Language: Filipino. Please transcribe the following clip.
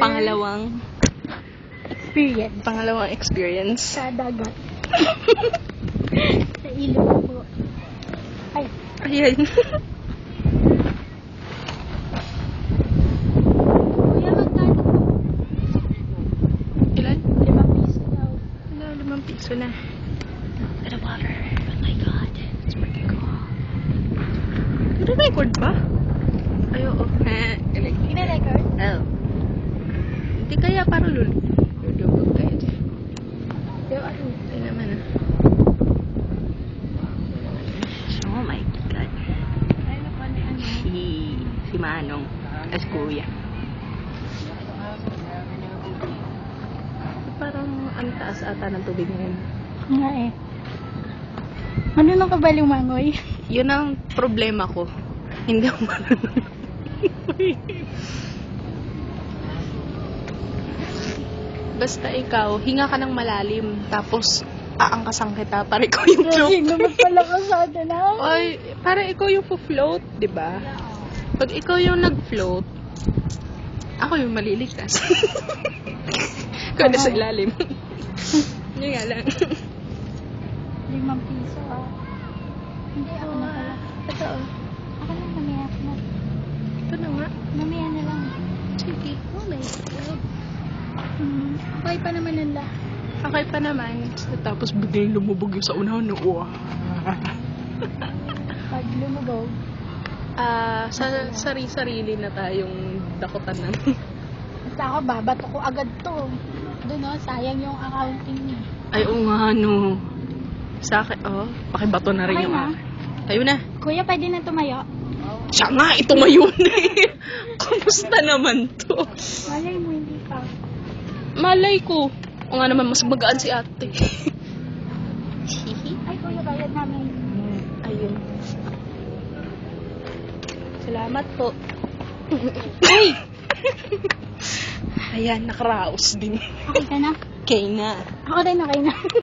Pangalawang experience. Sa dagat. Sa ilog po. Ay. Ayan. Kuya, magkano po? Ilan? 5 piso daw. Wala, 5 piso na. The water. Oh my God. It's pretty cool. Nire-record ba? Ay, oo. Ina-record? Oh. Hindi kaya parang lulubog kayo dyan. Pero ano? Ay naman ah. Oh my God. Ano pa na ano? Si Manong. As kuya. Parang ang taas ata ng tubig ngayon. Nga eh. Ano nang kabaling mangoy? Yun ang problema ko. Hindi ako marunong. Basta ikaw, hinga ka ng malalim, tapos aangkasan kita para ikaw yung float. Naman pala ka sa atin na. Ay, para ikaw yung float, di ba? Pag ikaw yung nag-float, ako yung maliligtas. Ikaw na sa ilalim. Yun nga lang. 5 piso ah. Hindi ako na pala. Totoo. Ako lang mamaya na. Ito na nga. Mamaya na lang. Sige. Oh my God. Okay pa naman nila. Okay pa naman. Tapos biglang lumubog yung sa unahan. Wow. Pag lumubog. Sa sarili na tayong dakutan namin. Basta ako, babato ko agad to. Doon o, sayang yung accounting niya. Ay, oo nga, no. Sa akin, pakibato na rin Okay yung na. Tayo na. Kuya, pwede na tumayo? Siya nga, ito mayon eh. Kumusta naman to? Malay mo, hindi pa. Malay ko. O nga naman, mas magaan si ate. Ay, kuya, bayad namin. Ayun. Salamat po. Uy! Ayan, nakaraos din. Okay ka na? Okay na. Ako din, okay na.